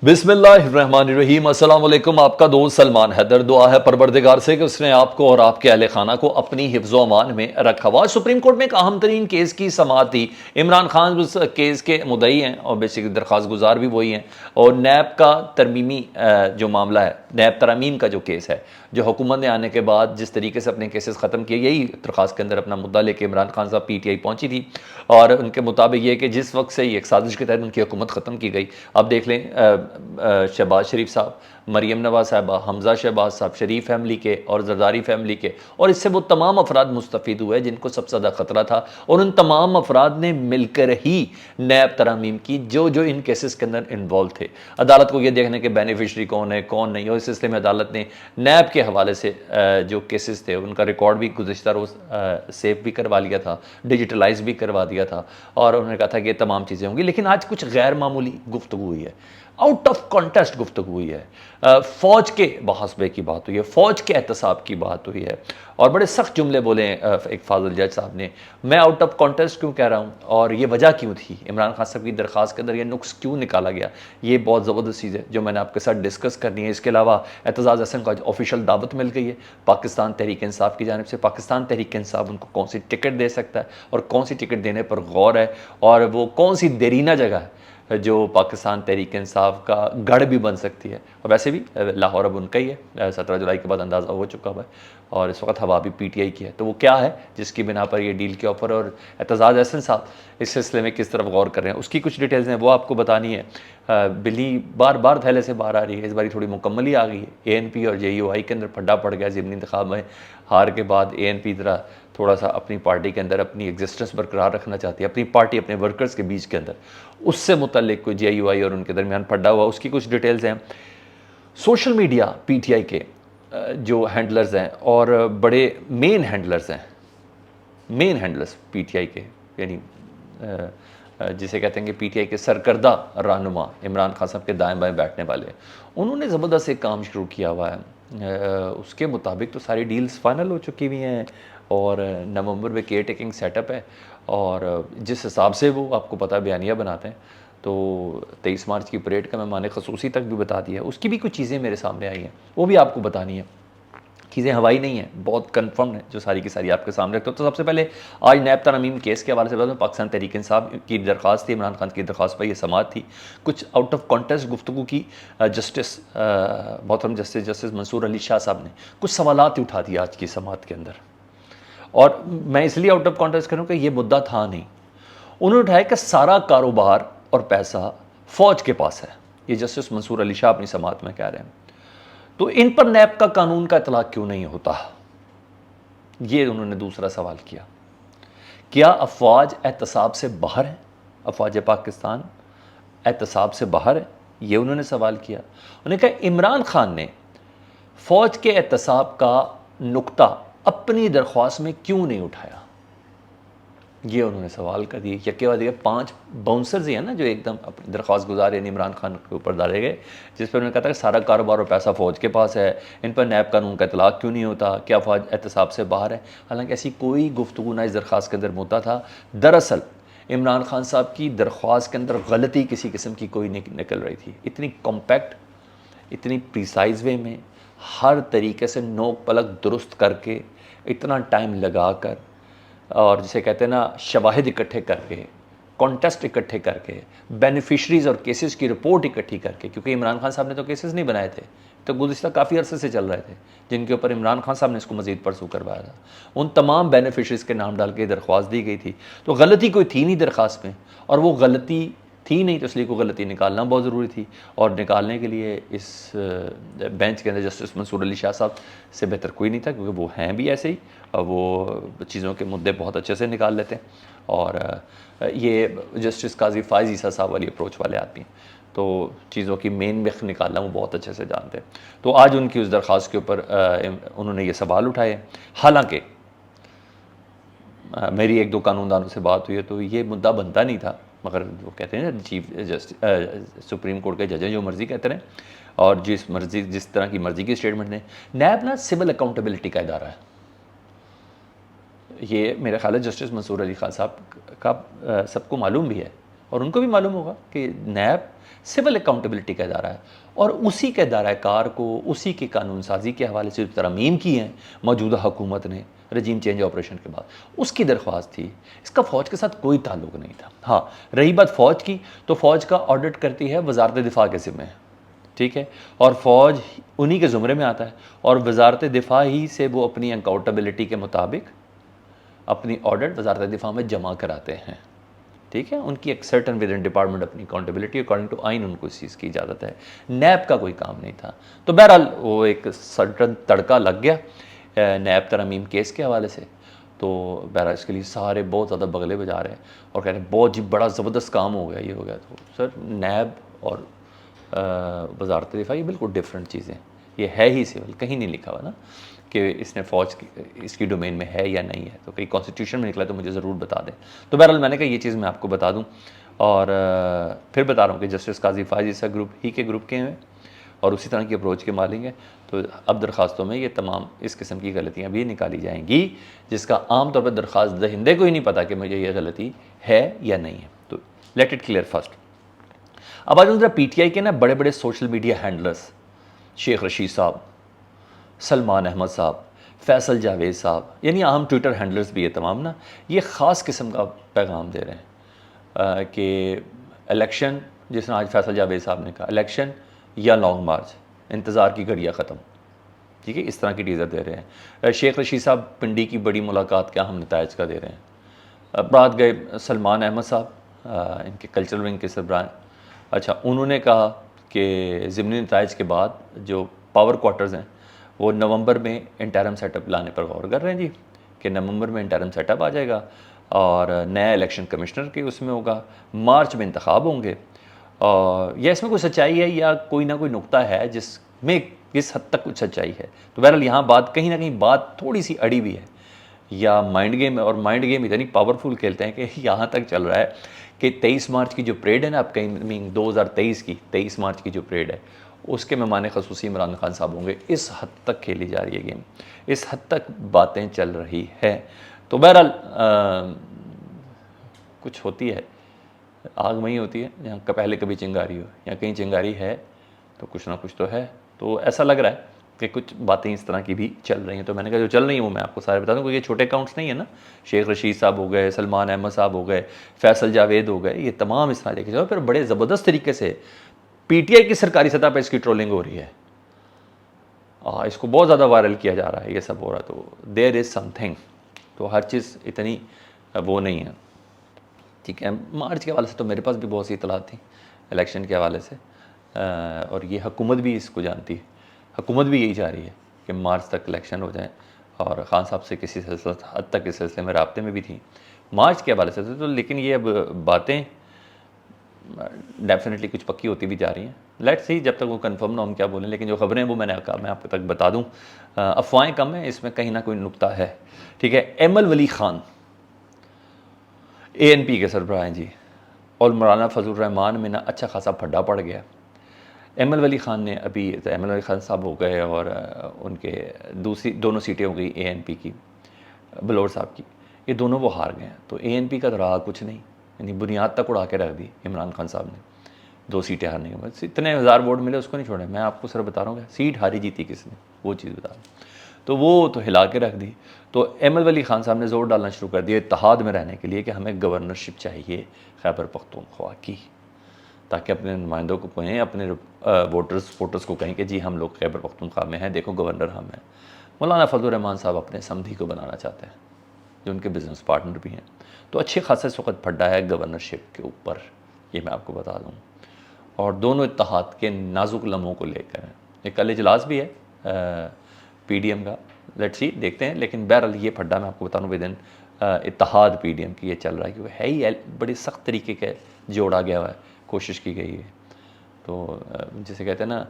بسم اللہ الرحمن الرحیم۔ السلام علیکم، آپ کا دوست سلمان حیدر۔ دعا ہے پروردگار سے کہ اس نے آپ کو اور آپ کے اہل خانہ کو اپنی حفظ و امان میں رکھا ہوا۔ سپریم کورٹ میں ایک اہم ترین کیس کی سماعت تھی۔ عمران خان اس کیس کے مدعی ہیں اور بیسیکلی درخواست گزار بھی وہی ہیں، اور نیب کا ترمیمی جو معاملہ ہے، نیب ترامیم کا جو کیس ہے، جو حکومت نے آنے کے بعد جس طریقے سے اپنے کیسز ختم کیے، یہی درخواست کے اندر اپنا مدعا لے کے عمران خان صاحب پی ٹی آئی پہنچی تھی، اور ان کے مطابق یہ کہ جس وقت سے یہ ایک سازش کے تحت ان کی حکومت ختم کی گئی، اب دیکھ لیں شہباز شریف صاحب، مریم نواز صاحبہ، حمزہ شہباز صاحب، شریف فیملی کے اور زرداری فیملی کے، اور اس سے وہ تمام افراد مستفید ہوئے جن کو سب سے زیادہ خطرہ تھا، اور ان تمام افراد نے مل کر ہی نیب ترامیم کی جو ان کیسز کے اندر انوالو تھے۔ عدالت کو یہ دیکھنے کہ بینیفیشری کون ہے کون نہیں، اور اس سلسلے میں عدالت نے نیب کے حوالے سے جو کیسز تھے ان کا ریکارڈ بھی گزشتہ روز سیو بھی کروا لیا تھا، ڈیجیٹلائز بھی کروا دیا تھا، اور انہوں نے کہا تھا کہ یہ تمام چیزیں ہوں گی۔ لیکن آج کچھ غیر معمولی گفتگو ہوئی ہے، آؤٹ آف کانٹیسٹ گفتگو ہوئی ہے، فوج کے محاسبے کی بات ہوئی ہے، فوج کے احتساب کی بات ہوئی ہے، اور بڑے سخت جملے بولے ہیں ایک فاضل جج صاحب نے۔ میں آؤٹ آف کانٹیسٹ کیوں کہہ رہا ہوں اور یہ وجہ کیوں تھی، عمران خان صاحب کی درخواست کے اندر یہ نقص کیوں نکالا گیا، یہ بہت زبردست چیز ہے جو میں نے آپ کے ساتھ ڈسکس کرنی ہے۔ اس کے علاوہ اعتزاز احسن کو آفیشیل دعوت مل گئی ہے پاکستان تحریک انصاف کی جانب سے۔ پاکستان تحریک انصاف ان کو کون سی ٹکٹ دے سکتا ہے اور کون سی ٹکٹ دینے پر غور ہے، اور وہ کون سی دیرینہ جگہ ہے جو پاکستان تحریک انصاف کا گڑھ بھی بن سکتی ہے۔ اور ویسے بھی لاہور اب ان کا ہی ہے، 17 جولائی کے بعد اندازہ ہو چکا ہوا ہے، اور اس وقت ہوا بھی پی ٹی آئی کی ہے۔ تو وہ کیا ہے جس کی بنا پر یہ ڈیل کے آفر، اور اعتزاز احسن صاحب اس سلسلے میں کس طرف غور کر رہے ہیں، اس کی کچھ ڈیٹیلز ہیں وہ آپ کو بتانی ہے۔ بلی بار بار تھیلے سے باہر آ رہی ہے، اس باری تھوڑی مکمل ہی آ گئی ہے۔ اے این پی اور جے یو آئی کے اندر پھڈا پڑ گیا ضمنی انتخاب میں ہار کے بعد۔ اے این پی ذرا تھوڑا سا اپنی پارٹی کے اندر اپنی ایگزسٹنس برقرار رکھنا چاہتی ہے، اپنی پارٹی اپنے ورکرز کے بیچ کے اندر، اس سے متعلق کوئی جے یو آئی اور ان کے درمیان پھڈا ہوا، اس کی کچھ ڈیٹیلز ہیں۔ Social media P T I کے جو ہینڈلرز ہیں اور بڑے مین ہینڈلرز پی ٹی آئی کے، یعنی جسے کہتے ہیں کہ پی ٹی آئی کے سرکردہ رہنما عمران خان صاحب کے دائیں بائیں بیٹھنے والے، انہوں نے زبردست ایک کام شروع کیا ہوا ہے۔ اس کے مطابق تو ساری ڈیلز فائنل ہو چکی ہوئی ہیں، اور نومبر میں کیئر ٹیکنگ سیٹ اپ ہے، اور جس حساب سے وہ آپ کو پتہ بیانیہ بناتے ہیں، تو 23 مارچ کی پریڈ کا مہمان خصوصی تک بھی بتا دیا ہے۔ اس کی بھی کچھ چیزیں میرے سامنے آئی ہیں، وہ بھی آپ کو بتانی ہیں۔ چیزیں ہوائی نہیں ہیں، بہت کنفرم ہیں جو ساری کی ساری آپ کے سامنے رکھتے ہو۔ تو سب سے پہلے آج نیب ترامیم کیس کے حوالے سے بتا دوں، پاکستان تحریک انصاف کی درخواست تھی، عمران خان کی درخواست پر یہ سماعت تھی۔ کچھ آؤٹ آف کانٹیسٹ گفتگو کی جسٹس محترم جسٹس منصور علی شاہ صاحب نے کچھ سوالات اٹھا دیا آج کی سماعت کے اندر، اور میں اس لیے آؤٹ آف کانٹیکسٹ کروں کہ یہ مدعا تھا نہیں۔ انہوں نے اٹھایا کہ سارا کاروبار اور پیسہ فوج کے پاس ہے، یہ جسٹس منصور علی شاہ اپنی سماعت میں کہہ رہے ہیں، تو ان پر نیب کا قانون کا اطلاق کیوں نہیں ہوتا، یہ انہوں نے دوسرا سوال کیا۔ کیا افواج احتساب سے باہر ہیں، افواج پاکستان احتساب سے باہر ہے، یہ انہوں نے سوال کیا۔ انہوں نے کہا عمران خان نے فوج کے احتساب کا نقطہ اپنی درخواست میں کیوں نہیں اٹھایا، یہ انہوں نے سوال کر دیے۔ یکے بعد دیگر 5 باؤنسرز ہی ہیں نا جو ایک دم درخواست گزار یعنی عمران خان کے اوپر ڈالے گئے، جس پر انہوں نے کہا تھا کہ سارا کاروبار اور پیسہ فوج کے پاس ہے، ان پر نیب قانون کا اطلاق کیوں نہیں ہوتا، کیا فوج احتساب سے باہر ہے۔ حالانکہ ایسی کوئی گفتگو نہ اس درخواست کے اندر مدعا تھا۔ دراصل عمران خان صاحب کی درخواست کے اندر غلطی کسی قسم کی کوئی نہیں نکل رہی تھی، اتنی کمپیکٹ، اتنی پریسائز وے میں، ہر طریقے سے نوک پلک درست کر کے، اتنا ٹائم لگا کر، اور جسے کہتے ہیں نا شواہد اکٹھے کر کے، کانٹیسٹ اکٹھے کر کے، بینیفیشریز اور کیسز کی رپورٹ اکٹھی کر کے، کیونکہ عمران خان صاحب نے تو کیسز نہیں بنائے تھے، تو گزشتہ کافی عرصے سے چل رہے تھے جن کے اوپر عمران خان صاحب نے اس کو مزید پرسو کروایا تھا، ان تمام بینیفیشریز کے نام ڈال کے درخواست دی گئی تھی۔ تو غلطی کوئی تھی نہیں درخواست میں، اور وہ غلطی تھی نہیں تو اس لیے کوئی غلطی نکالنا بہت ضروری تھی، اور نکالنے کے لیے اس بینچ کے اندر جسٹس منصور علی شاہ صاحب سے بہتر کوئی نہیں تھا، کیونکہ وہ ہیں بھی ایسے ہی، وہ چیزوں کے مدعے بہت اچھے سے نکال لیتے ہیں، اور یہ جسٹس قاضی فائز عیسیٰ صاحب والی اپروچ والے آدمی ہیں، تو چیزوں کی مین مخ نکالنا وہ بہت اچھے سے جانتے ہیں۔ تو آج ان کی اس درخواست کے اوپر انہوں نے یہ سوال اٹھائے۔ حالانکہ میری 1-2 قانون دانوں سے بات ہوئی ہے تو یہ مدعا بنتا نہیں تھا، مگر وہ کہتے ہیں نا چیف سپریم کورٹ کے جج ہیں، جو مرضی کہتے رہیں، اور جس طرح کی مرضی کی اسٹیٹمنٹ دیں۔ نیب نا سول اکاؤنٹیبلٹی کا ادارہ ہے، یہ میرا خیال ہے جسٹس منصور علی خان صاحب کا سب کو معلوم بھی ہے، اور ان کو بھی معلوم ہوگا کہ نیب سول اکاؤنٹیبلٹی کا ادارہ ہے اور اسی کے ادارہ کار کو اسی کی قانون سازی کے حوالے سے ترامیم کی ہیں موجودہ حکومت نے رجیم چینج آپریشن کے بعد، اس کی درخواست تھی. اس کا فوج کے ساتھ کوئی تعلق نہیں تھا. ہاں رہی بات فوج کی، تو فوج کا آڈٹ کرتی ہے وزارت دفاع کے ذمہ، ٹھیک ہے، اور فوج انہی کے زمرے میں آتا ہے اور وزارت دفاع ہی سے وہ اپنی اکاؤنٹیبلٹی کے مطابق اپنی آڈٹ وزارت دفاع میں جمع کراتے ہیں. ٹھیک ہے، ان کی ایک سرٹن ود ان ڈپارٹمنٹ اپنی اکاؤنٹیبلٹی اکارڈنگ ٹو آئین ان کو اس چیز کی اجازت ہے. نیب کا کوئی کام نہیں تھا. تو بہرحال وہ ایک سرٹن تڑکا لگ گیا نیب ترامیم کیس کے حوالے سے. تو بہرحال اس کے لیے سارے بہت زیادہ بغلے بجا رہے ہیں اور کہہ رہے ہیں بہت جی بڑا زبردست کام ہو گیا، یہ ہو گیا. تو سر نیب اور وزارت دفاع یہ بالکل ڈفرینٹ چیزیں، یہ ہے ہی سول، کہیں نہیں لکھا ہوا نا کہ اس نے فوج کی اس کی ڈومین میں ہے یا نہیں ہے. تو کہیں کانسٹیٹیوشن میں نکلا تو مجھے ضرور بتا دیں. تو بہرحال میں نے کہا یہ چیز میں آپ کو بتا دوں. اور پھر بتا رہا ہوں کہ جسٹس قاضی فائز عیسیٰ گروپ ہی کے گروپ کے ہیں اور اسی طرح کی اپروچ کے مالک ہیں. تو اب درخواستوں میں یہ تمام اس قسم کی غلطیاں بھی نکالی جائیں گی جس کا عام طور پر درخواست دہندے کو ہی نہیں پتا کہ مجھے یہ غلطی ہے یا نہیں ہے. تو لیٹ اٹ کلیئر فرسٹ. اب آج ذرا پی ٹی آئی کے نا بڑے بڑے social media handlers, Sheikh Rashid صاحب، سلمان احمد صاحب، فیصل جاوید صاحب، یعنی عام ٹویٹر ہینڈلرز بھی ہے تمام نا، یہ خاص قسم کا پیغام دے رہے ہیں کہ الیکشن، جس نے آج فیصل جاوید صاحب نے کہا الیکشن یا لانگ مارچ، انتظار کی گھڑیاں ختم. ٹھیک ہے، اس طرح کی ٹیزر دے رہے ہیں. شیخ رشید صاحب پنڈی کی بڑی ملاقات کے اہم نتائج کا دے رہے ہیں. بات گئے سلمان احمد صاحب، ان کے کلچرل ونگ کے سربراہ. اچھا، انہوں نے کہا کہ ضمنی نتائج کے بعد جو پاور کوارٹرز ہیں وہ نومبر میں انٹرم سیٹ اپ لانے پر غور کر رہے ہیں جی، کہ نومبر میں انٹرم سیٹ اپ آ جائے گا اور نیا الیکشن کمشنر کے اس میں ہوگا، مارچ میں انتخاب ہوں گے. اور یا اس میں کوئی سچائی ہے یا کوئی نہ کوئی نقطہ ہے جس میں کس حد تک کچھ سچائی ہے. تو بہرحال یہاں بات کہیں نہ کہیں بات تھوڑی سی اڑی ہوئی ہے یا مائنڈ گیم ہے، اور مائنڈ گیم اتنی پاورفل کھیلتے ہیں کہ یہاں تک چل رہا ہے کہ 23 مارچ کی جو پریڈ ہے نا، آپ کہیں 2023 کی 23 مارچ کی جو پریڈ ہے اس کے مہمان خصوصی عمران خان صاحب ہوں گے. اس حد تک کھیلی جا رہی ہے گیم، اس حد تک باتیں چل رہی ہے. تو بہرحال کچھ ہوتی ہے، آگ وہیں ہوتی ہے جہاں پہلے کبھی چنگاری ہو، یا کہیں چنگاری ہے تو کچھ نہ کچھ تو ہے. تو ایسا لگ رہا ہے کہ کچھ باتیں اس طرح کی بھی چل رہی ہیں. تو میں نے کہا جو چل رہی ہیں وہ میں آپ کو سارے بتا دوں، کیونکہ یہ چھوٹے اکاؤنٹس نہیں ہیں نا. شیخ رشید صاحب ہو گئے، سلمان احمد صاحب ہو گئے، فیصل جاوید ہو گئے، یہ تمام اس طرح لے کے جاؤ. پھر بڑے زبردست طریقے سے پی ٹی آئی کی سرکاری سطح پہ اس کی ٹرولنگ ہو رہی ہے، اس کو بہت زیادہ وائرل کیا جا رہا ہے، یہ سب ہو رہا ہے. تو دیر از سم تھنگ. تو ہر چیز اتنی وہ نہیں ہے. ٹھیک ہے، مارچ کے حوالے سے تو میرے پاس بھی بہت سی اطلاعات تھیں الیکشن کے حوالے سے، اور یہ حکومت بھی اس کو جانتی ہے. حکومت بھی یہی چاہ رہی ہے کہ مارچ تک الیکشن ہو جائیں، اور خان صاحب سے کسی حد تک اس سلسلے میں رابطے میں بھی تھیں مارچ کے حوالے سے. تو لیکن یہ اب باتیں ڈیفینیٹلی کچھ پکی ہوتی بھی جا رہی ہیں. لیٹ سی، جب تک وہ کنفرم نہ ہم کیا بولیں. لیکن جو خبریں ہیں وہ میں نے کہا میں آپ تک بتا دوں. افواہیں کم ہیں، اس میں کہیں نہ کوئی نقطہ ہے. ٹھیک ہے، ایمل ولی خان اے این پی کے سربراہ ہیں جی، اور مولانا فضل الرحمان میں نا اچھا خاصا پھڈا پڑ گیا. ایمل ولی خان نے ابھی، ایمل ولی خان صاحب ہو گئے اور ان کے دونوں سیٹیں ہو گئی اے این پی کی، بلور صاحب کی، یہ دونوں وہ ہار گئے ہیں. تو اے این پی کا تو رہا کچھ نہیں، یعنی بنیاد تک اڑا کے رکھ دی عمران خان صاحب نے 2 سیٹیں ہارنے کے بعد. اتنے ہزار ووٹ ملے اس کو نہیں چھوڑے. میں آپ کو صرف بتا رہا ہوں کہ سیٹ ہاری جیتی کس نے، وہ چیز بتا رہا ہوں. تو وہ تو ہلا کے رکھ دی. تو ایمل ولی خان صاحب نے زور ڈالنا شروع کر دیا اتحاد میں رہنے کے لیے کہ ہمیں گورنرشپ چاہیے خیبر پختونخوا کی، تاکہ اپنے نمائندوں کو کہیں، اپنے ووٹرز کو کہیں کہ جی ہم لوگ خیبر پختونخوا میں ہیں، دیکھو گورنر ہم ہیں. مولانا فضل الرحمان صاحب اپنے سمدھی کو بنانا چاہتے ہیں جو ان کے بزنس پارٹنر بھی ہیں. تو اچھے خاصے اس وقت پھڈا ہے گورنرشپ کے اوپر، یہ میں آپ کو بتا دوں. اور دونوں اتحاد کے نازک لمحوں کو لے کر ایک کل اجلاس بھی ہے پی ڈی ایم کا، لیٹ سی دیکھتے ہیں. لیکن بہرحال یہ پھڈا میں آپ کو بتا دوں ودن اتحاد پی ڈی ایم کی یہ چل رہا ہے، کیونکہ ہے ہی بڑی سخت طریقے کے جوڑا گیا ہوا ہے، کوشش کی گئی ہے. تو جسے کہتے ہیں نا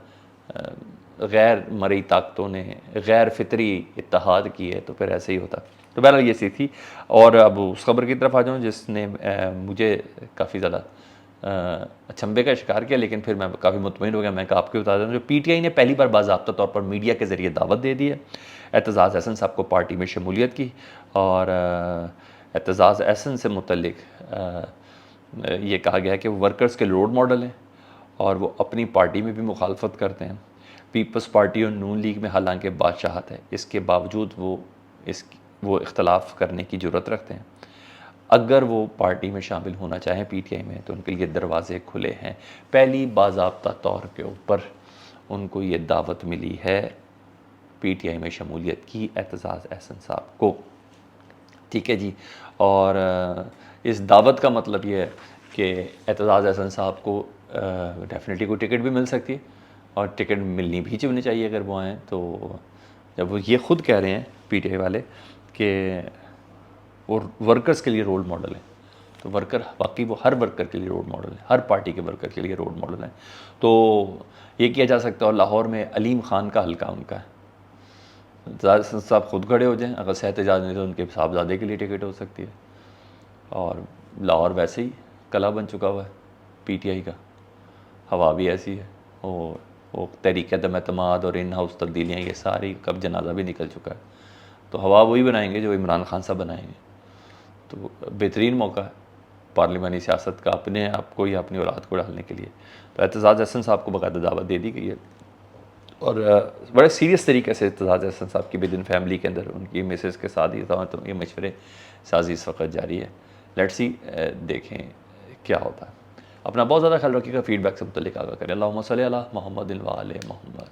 غیر مرئی طاقتوں نے غیر فطری اتحاد کی ہے، تو پھر ایسے ہی ہوتا. تو بہرحال یہ سی تھی. اور اب اس خبر کی طرف آ جاؤں جس نے مجھے کافی زیادہ اچنبے کا شکار کیا، لیکن پھر میں کافی مطمئن ہو گیا. میں آپ کو بتا دوں جو پی ٹی آئی نے پہلی بار باضابطہ طور پر میڈیا کے ذریعے دعوت دے دی ہے اعتزاز احسن صاحب کو پارٹی میں شمولیت کی. اور اعتزاز احسن سے متعلق یہ کہا گیا ہے کہ وہ ورکرز کے رول ماڈل ہیں اور وہ اپنی پارٹی میں بھی مخالفت کرتے ہیں. پیپلز پارٹی اور نون لیگ میں حالانکہ بادشاہت ہے، اس کے باوجود وہ اختلاف کرنے کی جرت رکھتے ہیں. اگر وہ پارٹی میں شامل ہونا چاہیں پی ٹی آئی میں تو ان کے لیے دروازے کھلے ہیں. پہلی باضابطہ طور کے اوپر ان کو یہ دعوت ملی ہے پی ٹی آئی میں شمولیت کی اعتزاز احسن صاحب کو. ٹھیک ہے جی. اور اس دعوت کا مطلب یہ ہے کہ اعتزاز احسن صاحب کو ڈیفینیٹلی کوئی ٹکٹ بھی مل سکتی ہے، اور ٹکٹ ملنی بھی چاہیے چاہیے اگر وہ آئیں. تو جب وہ یہ خود کہہ رہے ہیں پی ٹی آئی والے کہ وہ ورکرز کے لیے رول ماڈل ہیں، تو ورکر واقعی وہ ہر ورکر کے لیے رول ماڈل ہیں، ہر پارٹی کے ورکر کے لیے رول ماڈل ہیں. تو یہ کیا جا سکتا ہے. اور لاہور میں علیم خان کا حلقہ ان کا ہے. اعتزاز صاحب خود کھڑے ہو جائیں، اگر صحت اجازت نہیں تو ان کے صاحبزادے کے لیے ٹکٹ ہو سکتی ہے. اور لاہور ویسے ہی قلعہ بن چکا ہوا ہے پی ٹی آئی کا، ہوا بھی ایسی ہے. اور وہ تحریک عدم اعتماد اور ان ہاؤس تبدیلیاں یہ ساری کب جنازہ بھی نکل چکا ہے. تو ہوا وہی بنائیں گے جو عمران خان صاحب بنائیں گے. تو بہترین موقع ہے پارلیمانی سیاست کا اپنے آپ کو یا اپنی اولاد کو ڈالنے کے لیے. تو اعتزاز احسن صاحب کو باقاعدہ دعوت دے دی گئی ہے، اور بڑے سیریس طریقے سے اعتزاز احسن صاحب کی ود ان فیملی کے اندر ان کی مسز کے ساتھ یہ مشورے سازی اس وقت جاری ہے. لیٹس سی، دیکھیں کیا ہوتا ہے. اپنا بہت زیادہ خیال رکھیے گا. فیڈ بیک سے متعلق آگاہ کریں. اللہم صلی علی محمد و آل محمد.